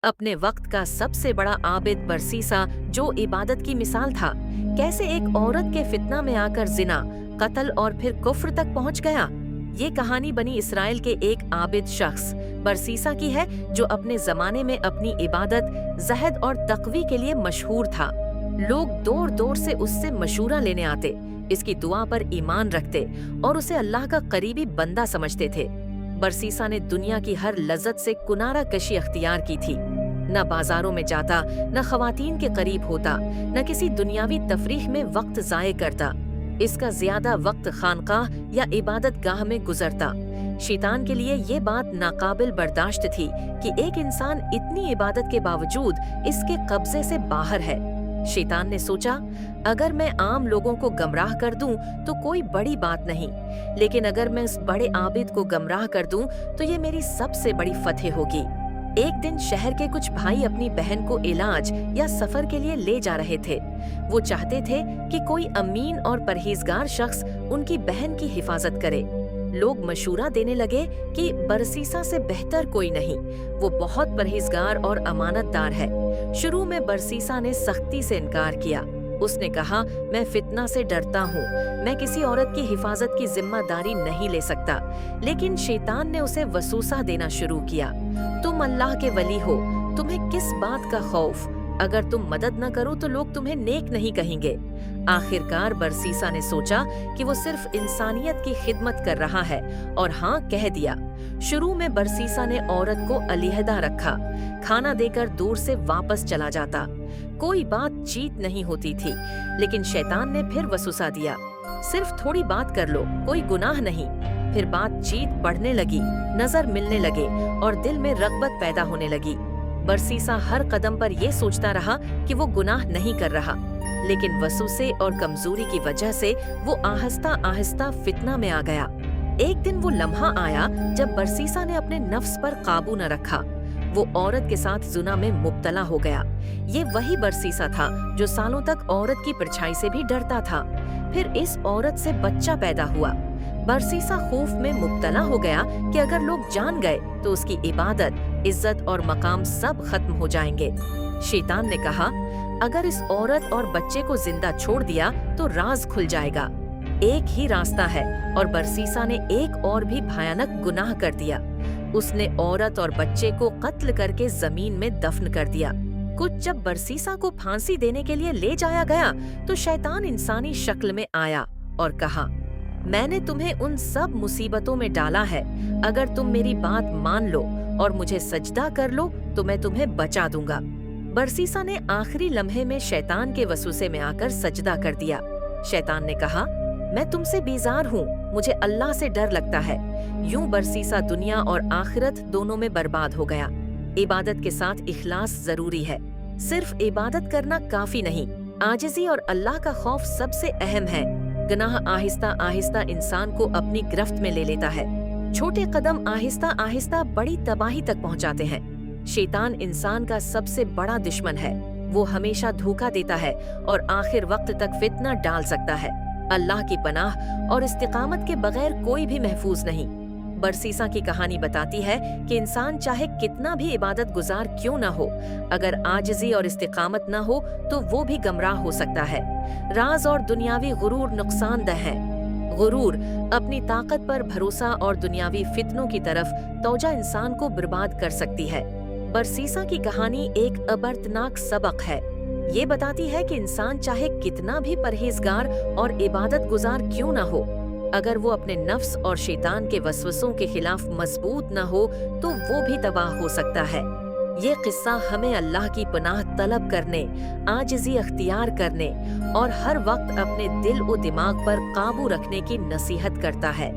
अपने वक्त का सबसे बड़ा आबिद बरसीसा, जो इबादत की मिसाल था, कैसे एक औरत के फितना में आकर जिना, कत्ल और फिर कुफ्र तक पहुंच गया। ये कहानी बनी इसराइल के एक आबिद शख्स बरसीसा की है, जो अपने जमाने में अपनी इबादत, ज़हद और तक़वी के लिए मशहूर था। लोग दूर दूर से उससे मशूरा लेने आते, इसकी दुआ पर ईमान रखते और उसे अल्लाह का करीबी बंदा समझते थे। बरसीसा ने दुनिया की हर लज्जत से कुनारा कशी अख्तियार की थी। न बाजारों में जाता, न ख़वातीन के करीब होता, न किसी दुनियावी तफरीह में वक्त ज़ाये करता। इसका ज्यादा वक्त खानकाह या इबादत गाह में गुजरता। शैतान के लिए ये बात नाकाबिल बर्दाश्त थी कि एक इंसान इतनी इबादत के बावजूद इसके कब्जे से बाहर है। शैतान ने सोचा, अगर मैं आम लोगों को गमराह कर दूं तो कोई बड़ी बात नहीं, लेकिन अगर मैं उस बड़े आबिद को गमराह कर दूं तो ये मेरी सबसे बड़ी फतह होगी। एक दिन शहर के कुछ भाई अपनी बहन को इलाज या सफर के लिए ले जा रहे थे। वो चाहते थे कि कोई अमीन और परहेजगार शख्स उनकी बहन की हिफाजत करे। लोग मशूरा देने लगे कि बरसीसा से बेहतर कोई नहीं, वो बहुत परहेजगार और अमानतदार है। शुरू में बरसीसा ने सख्ती से इनकार किया। उसने कहा, मैं फितना से डरता हूँ, मैं किसी औरत की हिफाजत की जिम्मेदारी नहीं ले सकता। लेकिन शैतान ने उसे वसूसा देना शुरू किया, तुम अल्लाह के वली हो, तुम्हें किस बात का खौफ? अगर तुम मदद न करो तो लोग तुम्हें नेक नहीं कहेंगे। आखिरकार बरसीसा ने सोचा कि वो सिर्फ इंसानियत की खिदमत कर रहा है और हाँ कह दिया। शुरू में बरसीसा ने औरत को अलहदा रखा, खाना देकर दूर से वापस चला जाता। कोई बातचीत नहीं होती थी, लेकिन शैतान ने फिर वसूसा दिया, सिर्फ थोड़ी बात कर लो, कोई गुनाह नहीं। फिर बातचीत बढ़ने लगी, नजर मिलने लगे और दिल में रग़बत पैदा होने लगी। बरसीसा हर कदम पर यह सोचता रहा कि वो गुनाह नहीं कर रहा, लेकिन वसूसे और कमजोरी की वजह से वो आहिस्ता आहिस्ता फितना में आ गया। एक दिन वो लम्हा आया जब बरसीसा ने अपने नफ्स पर काबू न रखा। वो औरत के साथ जुना में मुब्तला हो गया। ये वही बरसीसा था जो सालों तक औरत की परछाई से भी डरता था। फिर इस औरत से बच्चा पैदा हुआ। बरसीसा खौफ में मुब्तला हो गया कि अगर लोग जान गए तो उसकी इबादत, इज्जत और मकाम सब खत्म हो जाएंगे। शैतान ने कहा, अगर इस औरत और बच्चे को जिंदा छोड़ दिया तो राज खुल जाएगा। एक ही रास्ता है, और बरसीसा ने एक और भी भयानक गुनाह कर दिया। उसने औरत और बच्चे को कत्ल करके जमीन में दफन कर दिया। कुछ जब बरसीसा को फांसी देने के लिए ले जाया गया तो शैतान इंसानी शक्ल में आया और कहा, मैंने तुम्हें उन सब मुसीबतों में डाला है, अगर तुम मेरी बात मान लो और मुझे सजदा कर लो तो मैं तुम्हें बचा दूंगा। बरसीसा ने आखिरी लम्हे में शैतान के वसूसे में आकर सजदा कर दिया। शैतान ने कहा, मैं तुमसे बेजार हूँ, मुझे अल्लाह से डर लगता है। यूं बरसीसा दुनिया और आखिरत दोनों में बर्बाद हो गया। इबादत के साथ इखलास जरूरी है। सिर्फ इबादत करना काफी नहीं, आजिज़ी और अल्लाह का खौफ सबसे अहम है। गुनाह आहिस्ता आहिस्ता इंसान को अपनी गिरफ्त में ले लेता है। छोटे कदम आहिस्ता आहिस्ता बड़ी तबाही तक पहुंचाते हैं। शैतान इंसान का सबसे बड़ा दुश्मन है। वो हमेशा धोखा देता है और आखिर वक्त तक फितना डाल सकता है। अल्लाह की पनाह और इस्तिकामत के बगैर कोई भी महफूज नहीं। बरसीसा की कहानी बताती है कि इंसान चाहे कितना भी इबादत गुजार क्यों न हो, अगर आजिज़ी और इस्तिकामत न हो तो वो भी गमराह हो सकता है। राज और दुनियावी गुरूर नुकसानदेह है। गुरूर, अपनी ताकत पर भरोसा और दुनियावी फितनों की तरफ तौजा इंसान को बर्बाद कर सकती है। बरसीसा की कहानी एक अबरतनाक सबक है। ये बताती है कि इंसान चाहे कितना भी परहेजगार और इबादत गुजार क्यों न हो, अगर वो अपने नफ्स और शैतान के वसवसों के खिलाफ मजबूत न हो तो वो भी तबाह हो सकता है। ये किस्सा हमें अल्लाह की पनाह तलब करने, आजिज़ी अख्तियार करने और हर वक्त अपने दिल और दिमाग पर काबू रखने की नसीहत करता है।